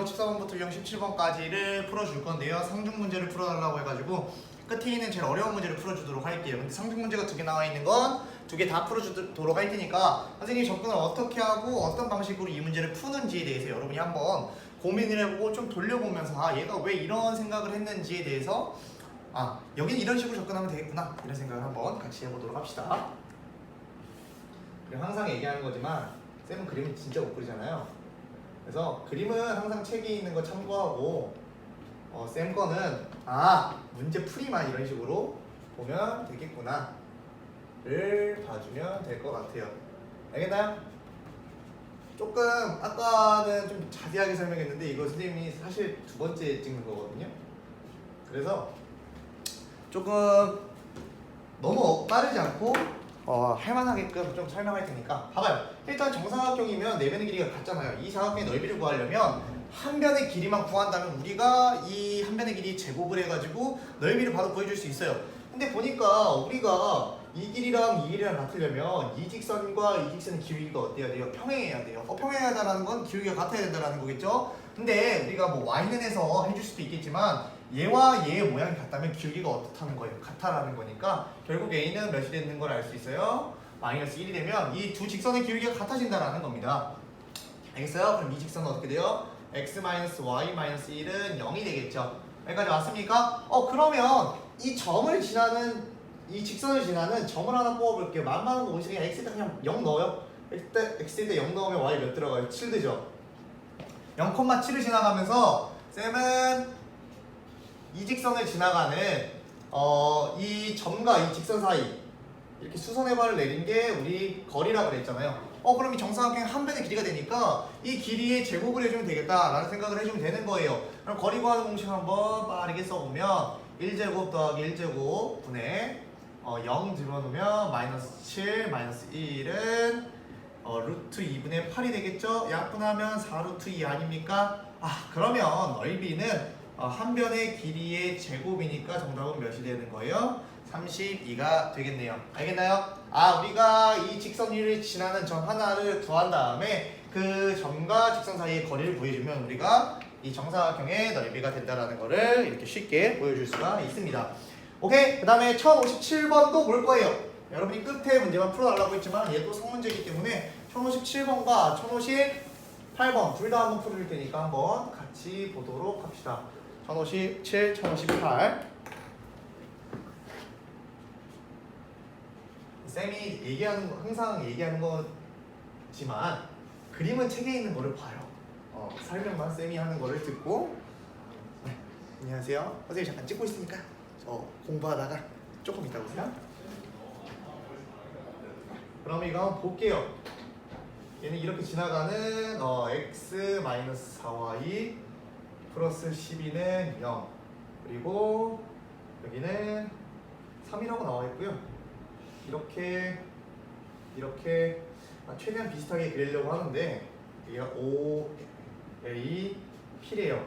유형 14번부터 유형 17번까지를 풀어줄 건데요. 상중 문제를 풀어달라고 해가지고 끝에 있는 제일 어려운 문제를 풀어주도록 할게요. 근데 상중 문제가 2개 나와 있는 건 2개 다 풀어주도록 할 테니까 선생님이 접근을 어떻게 하고 어떤 방식으로 이 문제를 푸는지에 대해서 여러분이 한번 고민을 해보고 좀 돌려보면서 아 얘가 왜 이런 생각을 했는지에 대해서 아 여기는 이런 식으로 접근하면 되겠구나 이런 생각을 한번 같이 해보도록 합시다. 그리고 항상 얘기하는 거지만 쌤은 그림을 진짜 못 그리잖아요. 그래서 그림은 항상 책에 있는 거 참고하고 쌤 거는 아 문제 풀이만 이런 식으로 보면 되겠구나 를 봐주면 될 것 같아요. 알겠나요? 조금 아까는 좀 자세하게 설명했는데 이거 선생님이 사실 2번째 찍는 거거든요. 그래서 조금 너무 빠르지 않고 할만하게끔 좀 설명할 테니까 봐봐요. 일단 정사각형이면 내면의 길이가 같잖아요. 이 사각형의 넓이를 구하려면 한 변의 길이만 구한다면 우리가 이 한 변의 길이 제곱을 해가지고 넓이를 바로 구해줄 수 있어요. 근데 보니까 우리가 이 길이랑 이 길이랑 같으려면 이 직선과 이 직선의 기울기가 어때야 돼요? 평행해야 돼요. 평행해야 한다는 건 기울기가 같아야 된다는 거겠죠? 근데 우리가 뭐 y는에서 해줄 수도 있겠지만 얘와 얘의 모양이 같다면 기울기가 어떻다는 거예요? 같다라는 거니까 결국 a는 몇이 되는 걸 알 수 있어요? 마이너스 1이 되면 이 두 직선의 기울기가 같아진다라는 겁니다. 알겠어요? 그럼 이 직선은 어떻게 돼요? x-y-1은 0이 되겠죠? 여기까지 왔습니까? 그러면 이 점을 지나는 이 직선을 지나는 점을 하나 뽑아볼게요. 만만한 거 보시면 x에다 그냥 0 넣어요. x에다 0 넣으면 y 몇 들어가요? 7 되죠? 0,7을 지나가면서 쌤은 이 직선을 지나가는 이 점과 이 직선 사이 이렇게 수선해발을 내린 게 우리 거리라고 그랬잖아요. 그럼 이 정사각형 한 변의 길이가 되니까 이 길이의 제곱을 해주면 되겠다라는 생각을 해주면 되는 거예요. 그럼 거리 구하는 공식 한번 빠르게 써보면 1제곱 더하기 1제곱 분의 0 집어넣으면 마이너스 7 마이너스 1은 루트 2분의 8이 되겠죠? 약분하면 4 루트 2 아닙니까? 그러면 넓이는 한 변의 길이의 제곱이니까 정답은 몇이 되는 거예요? 32가 되겠네요. 알겠나요? 우리가 이 직선 위를 지나는 점 하나를 구한 다음에 그 점과 직선 사이의 거리를 구해주면 우리가 이 정사각형의 넓이가 된다는 거를 이렇게 쉽게 보여줄 수가 있습니다. 오케이? 그 다음에 1057번도 볼 거예요. 여러분이 끝에 문제만 풀어달라고 했지만 얘도 성문제이기 때문에 1057번과 1058번 둘 다 한번 풀어줄 테니까 한번 같이 보도록 합시다. 1057, 1058 쌤이 항상 얘기하는 거지만 그림은 책에 있는 거를 봐요. 설명만 쌤이 하는 거를 듣고 네, 안녕하세요. 선생님 잠깐 찍고 있으니까 저 공부하다가 조금 이따 오세요. 그럼 이거 한번 볼게요. 얘는 이렇게 지나가는 x-4y 플러스 12는 0 그리고 여기는 3이라고 나와 있고요. 이렇게 최대한 비슷하게 그리려고 하는데 여기가 O, A, P래요.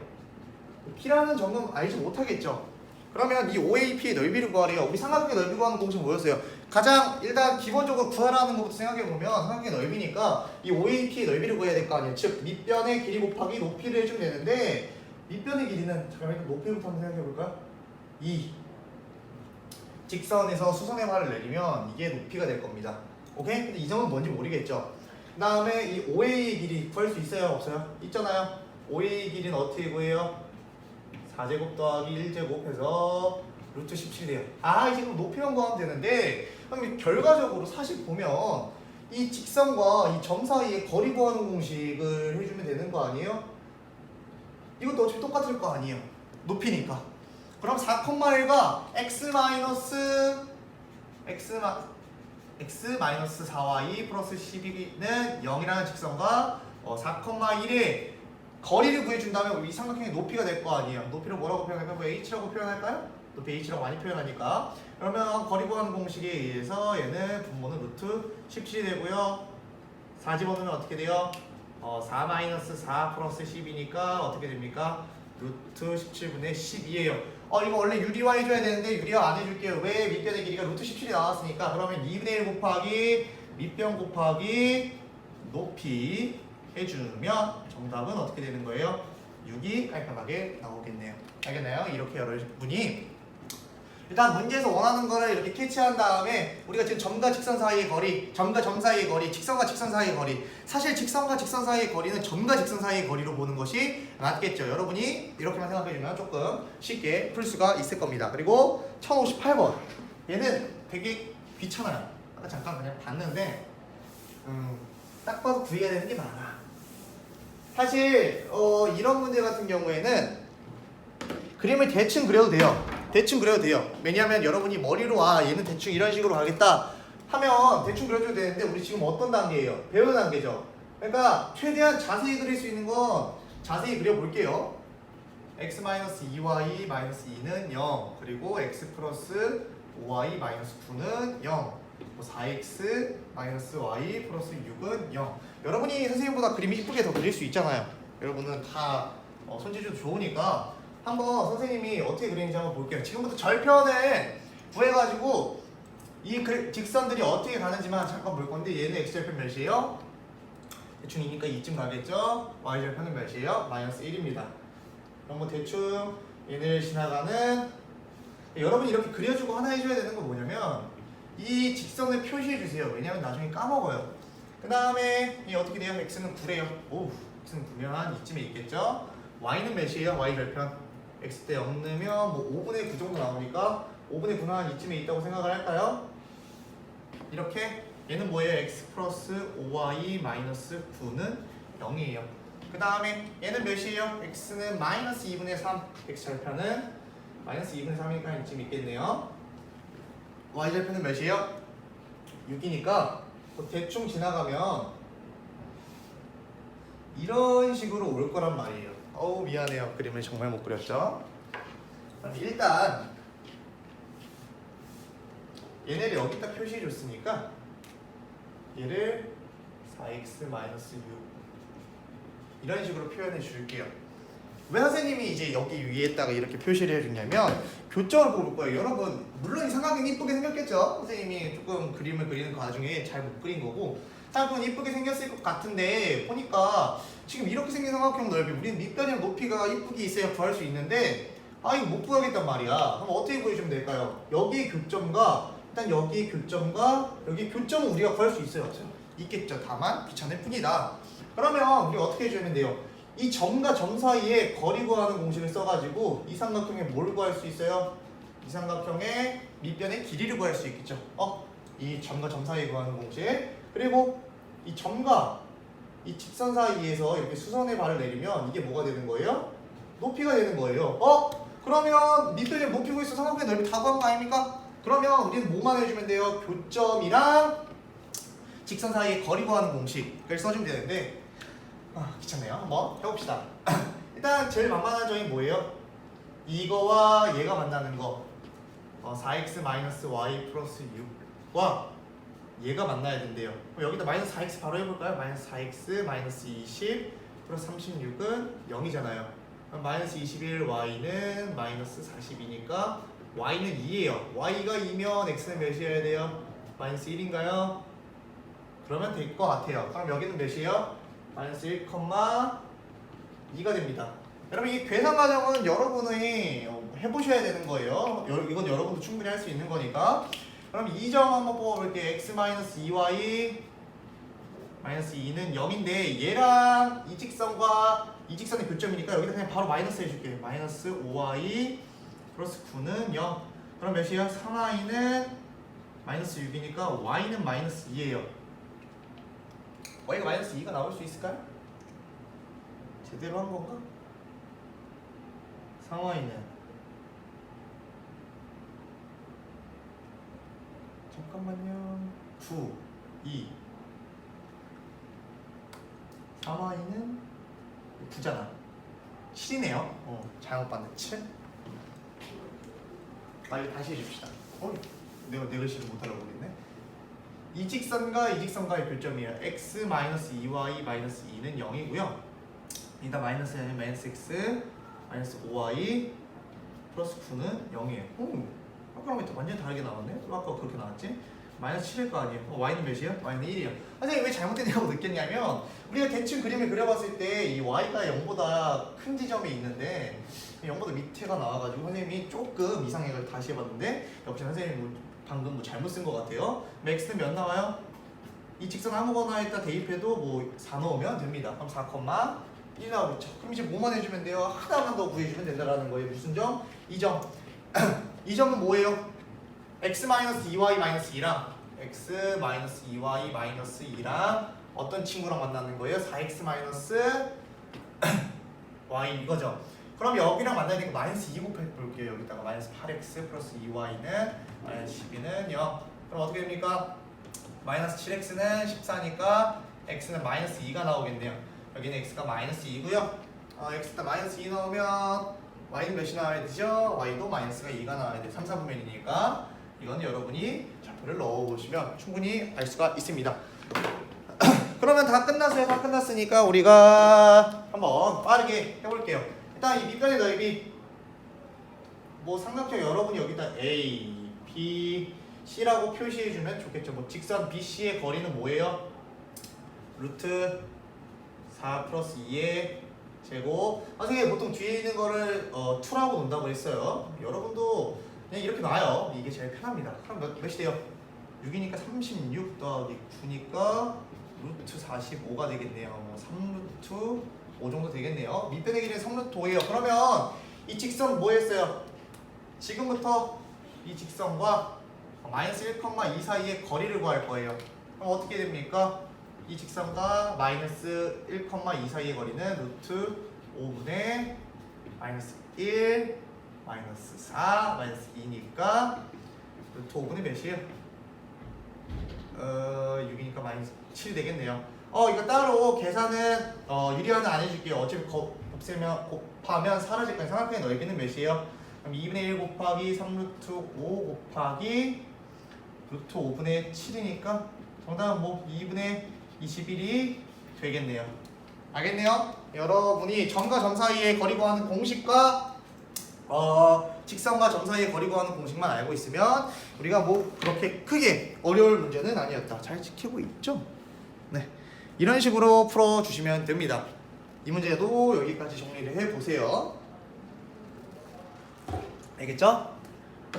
P라는 점은 알지 못하겠죠? 그러면 이 OAP의 넓이를 구하래요. 우리 삼각형의 넓이 구하는 공식 뭐였어요? 가장 일단 기본적으로 구하라는 것부터 생각해보면 삼각형의 넓이니까 이 OAP의 넓이를 구해야 될 거 아니에요. 즉 밑변의 길이 곱하기 높이를 해주면 되는데 밑변의 길이는 잠깐만 일단 높이부터 한번 생각해볼까요? 2 직선에서 수선의 발을 내리면 이게 높이가 될 겁니다. 오케이? 근데 이 점은 뭔지 모르겠죠? 그 다음에 이 OA의 길이 구할 수 있어요? 없어요? 있잖아요. OA의 길이는 어떻게 구해요? 4제곱 더하기 1제곱 해서 루트 17이 돼요. 이제 그럼 높이만 구하면 되는데 그럼 결과적으로 사실 보면 이 직선과 이 점 사이의 거리 구하는 공식을 해주면 되는 거 아니에요? 이것도 어차피 똑같을 거 아니에요. 높이니까. 그럼 4,1과 x-4y 플러스 12는 0이라는 직선과 4,1의 거리를 구해준다면 우리 삼각형의 높이가 될 거 아니에요. 높이를 뭐라고 표현할까요? 뭐 h라고 표현할까요? 높이 h라고 많이 표현하니까. 그러면 거리 구하는 공식에 의해서 얘는 분모는 루트 17이 되고요. 4 집어넣으면 어떻게 돼요? 4-4 플러스 10이니까 어떻게 됩니까? 루트 17분의 12예요. 이거 원래 유리화 해줘야 되는데 유리화 안 해줄게요. 왜? 밑변의 길이가 루트 17이 나왔으니까. 그러면 2분의 1 곱하기 밑변 곱하기 높이 해주면 정답은 어떻게 되는 거예요? 6이 깔끔하게 나오겠네요. 알겠나요? 이렇게 여러분이 일단 문제에서 원하는 거를 이렇게 캐치한 다음에 우리가 지금 점과 직선 사이의 거리, 점과 점 사이의 거리, 직선과 직선 사이의 거리, 사실 직선과 직선 사이의 거리는 점과 직선 사이의 거리로 보는 것이 맞겠죠. 여러분이 이렇게만 생각해주면 조금 쉽게 풀 수가 있을 겁니다. 그리고 1058번 얘는 되게 귀찮아요. 아까 잠깐 그냥 봤는데 딱 봐도 구해야 되는 게 많아. 사실 이런 문제 같은 경우에는 그림을 대충 그려도 돼요. 대충 그려도 돼요. 왜냐하면 여러분이 머리로 얘는 대충 이런 식으로 가겠다 하면 대충 그려줘도 되는데 우리 지금 어떤 단계예요? 배우는 단계죠. 그러니까 최대한 자세히 그릴 수 있는 건 자세히 그려볼게요. x-2y-2는 0 그리고 x 플러스 5y-9는 0 4x-y 플러스 6은 0 여러분이 선생님보다 그림이 이쁘게 더 그릴 수 있잖아요. 여러분은 다 손재주도 좋으니까 한번 선생님이 어떻게 그리는지 한번 볼게요. 지금부터 절편을 구해가지고 이 직선들이 어떻게 가는지만 잠깐 볼 건데 얘는 x절편 몇이에요? 대충 2니까 2쯤 가겠죠? y절편은 몇이에요? 마이너스 1입니다. 그럼 뭐 대충 얘를 지나가는 여러분이 이렇게 그려주고 하나 해줘야 되는 건 뭐냐면 이 직선을 표시해 주세요. 왜냐면 나중에 까먹어요. 그 다음에 어떻게 돼요? x는 9래요. 오, x는 9면 이쯤에 있겠죠? y는 몇이에요? y절편 x 때 0 넣으면 뭐 5분의 9 정도 나오니까 5분의 9는 한 이쯤에 있다고 생각을 할까요? 이렇게 얘는 뭐예요? x 플러스 5y 마이너스 9는 0이에요. 그 다음에 얘는 몇이에요? x는 마이너스 2분의 3 x 절편은 마이너스 2분의 3이니까 이쯤 있겠네요. y 절편은 몇이에요? 6이니까 대충 지나가면 이런 식으로 올 거란 말이에요. 어우 미안해요. 그림을 정말 못 그렸죠? 일단 얘네를 여기다 표시해 줬으니까 얘를 4x-6 이런 식으로 표현해 줄게요. 왜 선생님이 이제 여기 위에다가 이렇게 표시를 해주냐면 교점을 뽑을 거예요. 여러분 물론 이 삼각형이 이쁘게 생겼겠죠? 선생님이 조금 그림을 그리는 그 와중에 잘 못 그린 거고 삼각형은 이쁘게 생겼을 것 같은데 보니까 지금 이렇게 생긴 삼각형 넓이 우리는 밑변이랑 높이가 이쁘게 있어야 구할 수 있는데 이거 못 구하겠단 말이야. 그럼 어떻게 구해주면 될까요? 여기 교점과 일단 여기 교점과 여기 교점은 우리가 구할 수 있어요. 있겠죠. 다만 귀찮을 뿐이다. 그러면 우리가 어떻게 해주면 돼요? 이 점과 점 사이에 거리 구하는 공식을 써가지고 이 삼각형의 뭘 구할 수 있어요? 이 삼각형의 밑변의 길이를 구할 수 있겠죠. 이 점과 점 사이에 구하는 공식. 그리고 이 점과 이 직선 사이에서 이렇게 수선의 발을 내리면 이게 뭐가 되는 거예요? 높이가 되는 거예요. 그러면 밑변이 높이고 있어 삼각형의 넓이 다 구한 거 아닙니까? 그러면 우리는 뭐만 해주면 돼요? 교점이랑 직선 사이에 거리 구하는 공식을 써주면 되는데 귀찮네요. 한번 해봅시다. 일단 제일 만만한 점이 뭐예요? 이거와 얘가 만나는 거 4x-y 플러스 6과 얘가 만나야 된대요. 그럼 여기다 마이너스 4x 바로 해볼까요? 마이너스 4x 마이너스 20 플러스 36은 0이잖아요. 그럼 마이너스 21y는 마이너스 42니까 y는 2예요. y가 2면 x는 몇이어야 돼요? 마이너스 1인가요? 그러면 될 것 같아요. 그럼 여기는 몇이에요? 마이너스 1,2가 됩니다. 여러분 이 계산 과정은 여러분이 해보셔야 되는 거예요. 이건 여러분도 충분히 할 수 있는 거니까. 그럼 이 점 한번 뽑아볼게요. x-2y 마이너스 2는 0인데 얘랑 이 직선과 이 직선의 교점이니까 여기다 그냥 바로 마이너스 해줄게요. 마이너스 5y 플러스 9는 0. 그럼 몇이에요? 3y는 마이너스 6이니까 y는 마이너스 2예요. y가 마이너스 2가 나올 수 있을까요? 제대로 한 건가? 상y는 잠깐만요. 9, 2 3y는 9잖아 7이네요. 잘못 봤네. 7. 이거 다시 해줍시다. 내가 내 글씨를 못하려고 그랬네. 이 직선과 이 직선과의 교점이에요. x-2y-2는 0이고요. 이다 마이너스 하면 마이너스 x 마이너스 5y 플러스 9는 0이에요. 아까랑 완전히 다르게 나왔네. 또 아까 그렇게 나왔지? 마이너스 7일 거 아니에요? y는 몇이에요? y는 1이에요. 선생님 왜 잘못됐냐고 느꼈냐면 우리가 대충 그림을 그려봤을 때 이 y가 0보다 큰 지점이 있는데 0보다 밑에가 나와가지고 선생님이 조금 이상해가지고 다시 해봤는데 역시 선생님이 방금 뭐 잘못 쓴 것 같아요. x는 몇 나와요? 이 직선 아무거나에다 대입해도 뭐 4 넣으면 됩니다. 그럼 4,1 나오겠죠. 그럼 이제 뭐만 해주면 돼요? 하나만 더 구해주면 된다라는 거예요. 무슨 점? 2점. 2점은 뭐예요? x-2y-2랑 x-2y-2랑 어떤 친구랑 만나는 거예요? 4x-y 이거죠. 그럼 여기랑 만나야 되니까 마이너스 2 곱해 볼게요. 여기다가 마이너스 8x 플러스 2y는 마이너스 12는 0. 그럼 어떻게 됩니까? 마이너스 7x는 14니까 x는 마이너스 2가 나오겠네요. 여기는 x가 마이너스 2고요. x가 마이너스 2 넣으면 y는 몇이 나와야 되죠? y도 마이너스가 2가 나와야 돼요. 3, 4분면이니까 이건 여러분이 좌표를 넣어보시면 충분히 알 수가 있습니다. 그러면 다 끝났어요. 다 끝났으니까 우리가 한번 빠르게 해볼게요. 일단 이 밑변의 넓이 뭐 삼각형 여러분이 여기다 A, B, C라고 표시해주면 좋겠죠. 뭐 직선 BC의 거리는 뭐예요? 루트 4 플러스 2의 제곱. 선생님 보통 뒤에 있는 거를 2라고 논다고 했어요. 여러분도 그냥 이렇게 놔요. 이게 제일 편합니다. 그럼 몇이 돼요? 6이니까 36 더하기 9니까 루트 45가 되겠네요. 3루트 5 정도 되겠네요. 밑변의 길이는 3루트 5예요. 그러면 이 직선 뭐 했어요? 지금부터 이 직선과 마이너스 1,2 사이의 거리를 구할 거예요. 그럼 어떻게 됩니까? 이 직선과 마이너스 1,2 사이의 거리는 루트 5분의 마이너스 1 마이너스 4 마이너스 2니까 루트 5분의 몇이에요? 6이니까 마이너스 7 되겠네요. 이거 따로 계산은 유리화는 안 해줄게요. 어차피 곱하면 사라질 거예요. 삼각형의 넓이는 몇이에요? 그럼 2분의 1 곱하기 3루트 5 곱하기 루트 5분의 7이니까 정답은 뭐 2분의 21이 되겠네요. 알겠네요? 여러분이 점과 점 사이의 거리 구하는 공식과 직선과 점 사이의 거리 구하는 공식만 알고 있으면 우리가 뭐 그렇게 크게 어려울 문제는 아니었다. 잘 지키고 있죠? 네, 이런 식으로 풀어주시면 됩니다. 이 문제도 여기까지 정리를 해보세요. 알겠죠?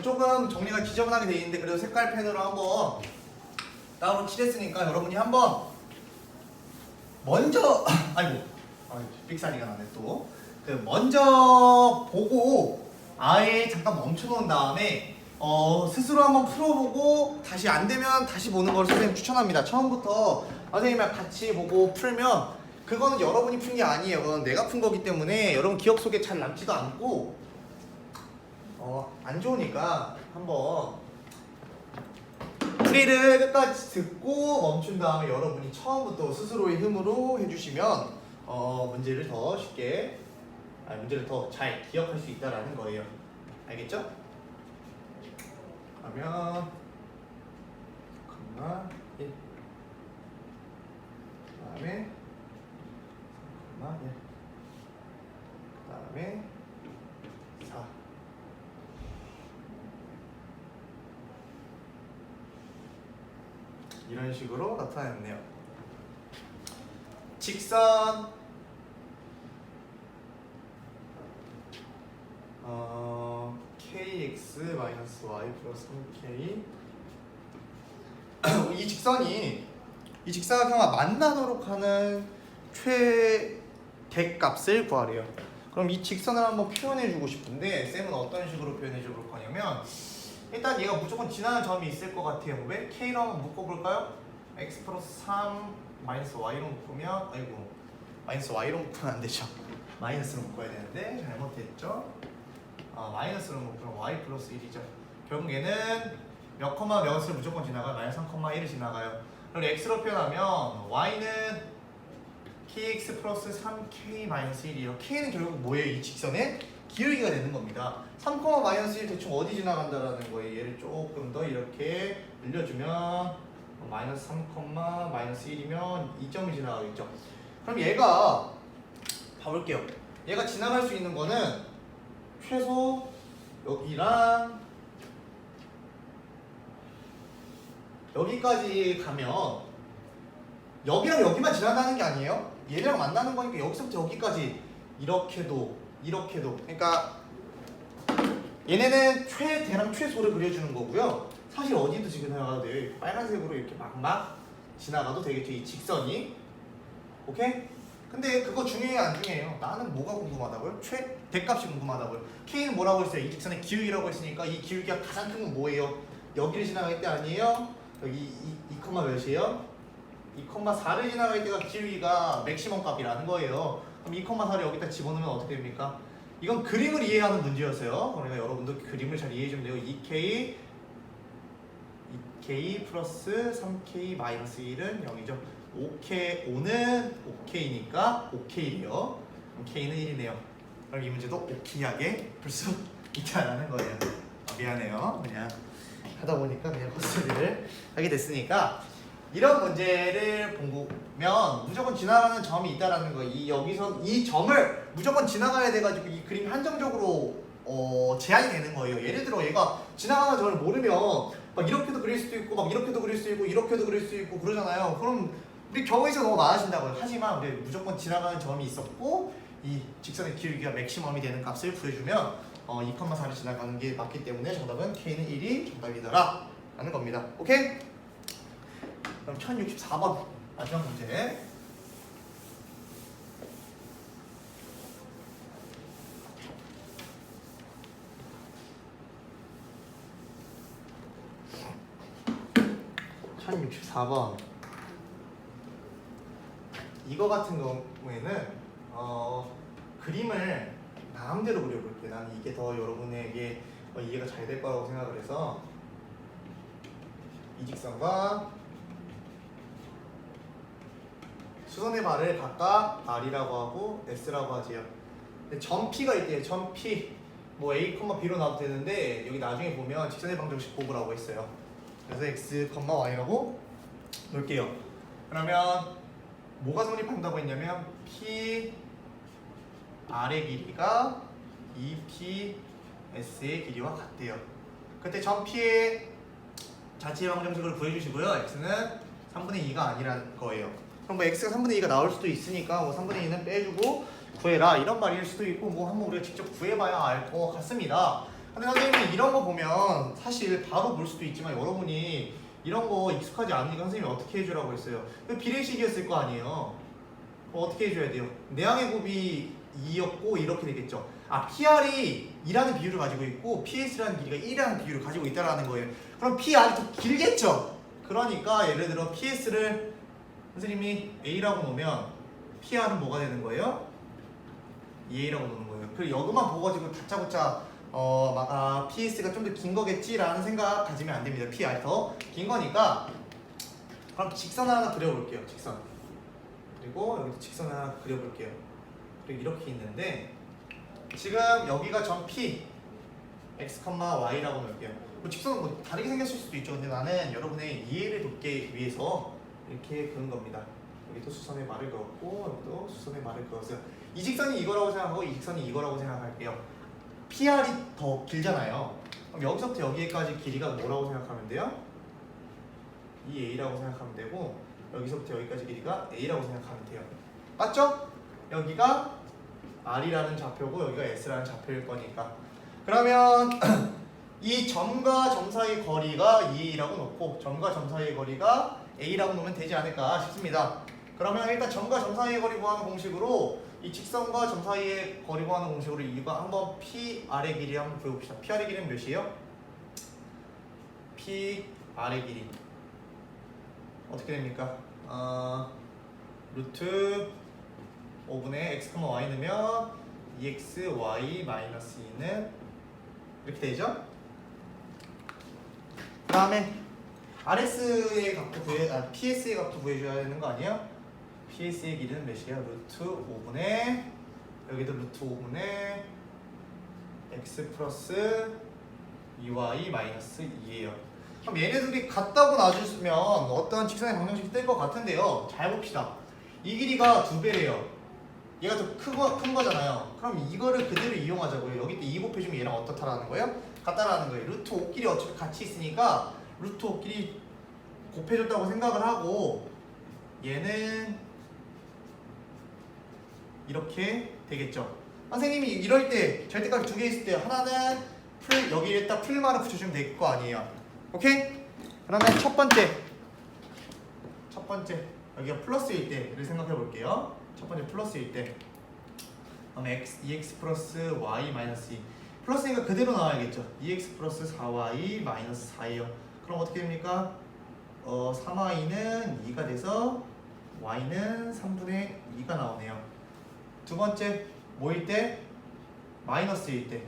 조금 정리가 지저분하게 되어 있는데 그래도 색깔 펜으로 한번 따로 칠했으니까 여러분이 한번 먼저 삑사리가 나네 또. 먼저 보고 아예 잠깐 멈춰놓은 다음에 스스로 한번 풀어보고 다시 안 되면 다시 보는 걸 선생님 추천합니다. 처음부터 선생님이랑 같이 보고 풀면 그거는 여러분이 푼 게 아니에요. 그건 내가 푼 거기 때문에 여러분 기억 속에 잘 남지도 않고 안 좋으니까 한번 풀이를 끝까지 듣고 멈춘 다음에 여러분이 처음부터 스스로의 힘으로 해주시면 문제를 더 쉽게 문제를 더 잘 기억할 수 있다라는 거예요. 알겠죠? 그러면 1 그다음에 3,1 그다음에 4 이런 식으로 나타냈네요. 직선 kx-y 플러스 3k 이 직사각형과 만나도록 하는 최대값을 구하래요. 그럼 이 직선을 한번 표현해주고 싶은데 쌤은 어떤 식으로 표현해줄 거냐면 일단 얘가 무조건 지나는 점이 있을 것 같아요. 왜? k로 한번 묶어볼까요? x 플러스 3 마이너스 y로 묶으면 마이너스 y로 묶으면 안 되죠. 마이너스로 묶어야 되는데 잘못했죠. 마이너스로 묶으면 y 플러스 1이죠. 결국 얘는 몇 컴마 몇을 무조건 지나가요? 마이너스 3,1을 지나가요. 그리고 x로 표현하면 y는 kx 플러스 3k 마이너스 1이에요. k는 결국 뭐예요? 이 직선의 기울기가 되는 겁니다. 3, 마이너스 1 대충 어디 지나간다라는 거예요. 얘를 조금 더 이렇게 늘려주면 마이너스 3, 마이너스 1이면 2점이 지나가겠죠. 그럼 얘가 봐볼게요. 얘가 지나갈 수 있는 거는 최소 여기랑 여기까지 가면 여기랑 여기만 지나가는 게 아니에요. 얘랑 만나는 거니까 여기서부터 여기까지 이렇게도 이렇게도. 그러니까 얘네는 최대랑 최소를 그려주는 거고요. 사실 어디도 지금 지나가도 돼요. 이렇게 빨간색으로 이렇게 막 지나가도 되겠죠. 이 직선이. 오케이? 근데 그거 중요해요, 안 중요해요? 나는 뭐가 궁금하다고요? 대값이 궁금하다고요. K는 뭐라고 했어요? 이 직선의 기울기라고 했으니까 이 기울기가 가장 큰 건 뭐예요? 여기를 지나갈 때 아니에요? 여기 2, 몇이에요? 2,4를 지나갈 때가 기울기가 맥시멈 값이라는 거예요. 그럼 2,4를 여기다 집어넣으면 어떻게 됩니까? 이건 그림을 이해하는 문제였어요. 그러니까 여러분도 그림을 잘 이해해 주면 돼요. 2K 플러스 3K 마이너스 1은 0이죠. 5는 5K니까 5K래요. 그럼 K는 1이네요. 그럼 이 문제도 오키하게 풀 수 있다라는 거예요. 미안해요. 그냥 하다 보니까 그냥 헛소리를 하게 됐으니까 이런 문제를 보면 무조건 지나가는 점이 있다라는 거예요. 여기서 이 점을 무조건 지나가야 돼가지고 이 그림이 한정적으로 제한이 되는 거예요. 예를 들어 얘가 지나가는 점을 모르면 막 이렇게도 그릴 수도 있고 막 이렇게도 그릴 수 있고 이렇게도 그릴 수 있고 그러잖아요. 그럼 우리 경우에서 너무 많아진다고요. 하지만 우리 무조건 지나가는 점이 있었고 이 직선의 기울기가 맥시멈이 되는 값을 구해주면 2,4를 지나가는 게 맞기 때문에 정답은 K는 1이 정답이더라 라는 겁니다. 오케이? 그럼 1064번 마지막 문제. 이거 같은 경우에는 그림을 마음대로 그려볼게요. 나는 이게 더 여러분에게 이해가 잘 될 거라고 생각을 해서 이 직선과 수선의 발을 각각 R이라고 하고 S라고 하지요. 근데 점 P가 있대요. 점 P 뭐 A, B로 나와도 되는데 여기 나중에 보면 직선의 방정식 곱으라고 했어요. 그래서 X, Y라고 놓을게요. 그러면 뭐가 성립한다고 했냐면 P R의 길이가 2P S의 길이와 같대요. 그때 점 P의 자체의 방정식을 구해주시고요. X는 3분의 2가 아니라는 거예요. 그럼 뭐 X가 3분의 2가 나올 수도 있으니까 뭐 3분의 2는 빼주고 구해라 이런 말일 수도 있고 뭐 한번 우리가 직접 구해봐야 알 것 같습니다. 근데 선생님이 이런 거 보면 사실 바로 볼 수도 있지만 여러분이 이런 거 익숙하지 않으니까 선생님이 어떻게 해주라고 했어요? 비례식이었을 거 아니에요. 어떻게 해줘야 돼요? 내항의 곱이 2였고 이렇게 되겠죠. PR이 2라는 비율을 가지고 있고 PS라는 길이가 1이라는 비율을 가지고 있다는 거예요. 그럼 PR이 더 길겠죠? 그러니까 예를 들어 PS를 선생님이 A라고 놓으면 PR은 뭐가 되는 거예요? 2A라고 놓는 거예요. 그리고 이것만 보고 지금 다짜고짜 PS가 좀 더 긴 거겠지라는 생각 가지면 안 됩니다. PR 더 긴 거니까. 그럼 직선 하나 그려볼게요. 직선. 그리고 여기도 직선 하나 그려볼게요. 그리고 이렇게 있는데 지금 여기가 점 P X, Y라고 놓을게요. 뭐 직선은 뭐 다르게 생겼을 수도 있죠. 근데 나는 여러분의 이해를 돕기 위해서 이렇게 그은 겁니다. 여기도 수선의 말을 그었고 여기도 수선의 말을 그었어요. 이 직선이 이거라고 생각하고 이 직선이 이거라고 생각할게요. PR이 더 길잖아요. 그럼 여기서부터 여기까지 길이가 뭐라고 생각하면 돼요? 2A라고 생각하면 되고 여기서부터 여기까지 길이가 A라고 생각하면 돼요. 맞죠? 여기가 R이라는 좌표고 여기가 S라는 좌표일 거니까. 그러면 이 점과 점 사이의 거리가 2A라고 놓고 점과 점 사이의 거리가 A라고 놓으면 되지 않을까 싶습니다. 그러면 일단 점과 점 사이의 거리 구하는 공식으로 이 직선과 점 사이의 거리 구하는 공식으로 이거 한번 PR의 길이 한번 구해봅시다. PR의 길이는 몇이에요? PR의 길이 어떻게 됩니까? 루트 5분의 x, y 넣으면 2x, y 마이너스 2는 이렇게 되죠? 그 다음에 RS의 값도 PS의 값도 구해줘야 되는 거 아니에요? PS의 길이는 몇이에요? 루트 5분의 여기도 루트 5분의 x 플러스 2y 마이너스 2예요. 그럼 얘네들이 같다고 놔주면 어떤 직선의 방정식이 뜰 것 같은데요. 잘 봅시다. 이 길이가 2배래요. 얘가 더 큰 거잖아요. 그럼 이거를 그대로 이용하자고요. 여기 때 2 곱해주면 얘랑 어떻다라는 거예요? 같다라는 거예요. 루트 5끼리 어차피 같이 있으니까 루트 5끼리 곱해줬다고 생각을 하고 얘는 이렇게 되겠죠. 선생님이 이럴 때 절대값이 두 개 있을 때 하나는 여기에다 풀만을 붙여주면 될 거 아니에요. 오케이? 그러면 첫 번째 여기가 플러스일 때를 생각해 볼게요. 첫 번째 플러스일 때 그럼 EX 플러스 Y 마이너스 2 플러스니까 그대로 나와야겠죠. EX 플러스 4Y 마이너스 4예요. 그럼 어떻게 됩니까? 3Y는 2가 돼서 Y는 3분의 2가 나오네요. 두 번째 뭐일 때? 마이너스일 때.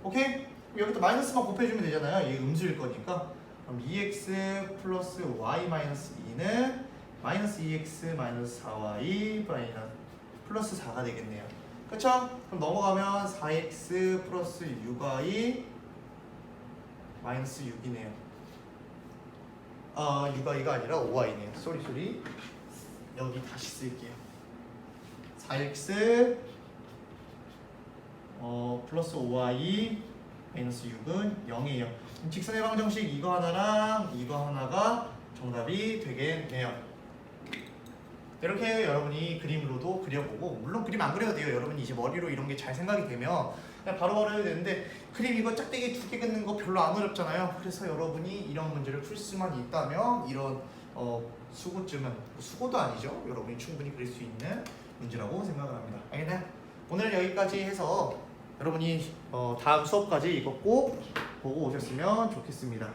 오케이? 여기다 마이너스만 곱해주면 되잖아요. 이게 음수일 거니까. 그럼 2x 플러스 y 마이너스 2는 마이너스 2x 마이너스 4y 플러스 4가 되겠네요. 그쵸? 그럼 넘어가면 4x 플러스 6y 마이너스 6이네요. 6y가 아니라 5y네요. 쏘리. 여기 다시 쓸게요. 4x 플러스 5y 마이너스 6은 0이에요. 직선의 방정식 이거 하나랑 이거 하나가 정답이 되겠네요. 이렇게 여러분이 그림으로도 그려보고, 물론 그림 안 그려도 돼요. 여러분이 이제 머리로 이런 게 잘 생각이 되면 그냥 바로바로 해도 되는데, 그림 이거 짝대기 두 개 긋는 거 별로 안 어렵잖아요. 그래서 여러분이 이런 문제를 풀 수만 있다면 이런 수고쯤은, 수고도 아니죠. 여러분이 충분히 그릴 수 있는 문제라고 생각을 합니다. 알겠나요? 오늘 여기까지 해서 여러분이 다음 수업까지 이거 꼭 보고 오셨으면 좋겠습니다.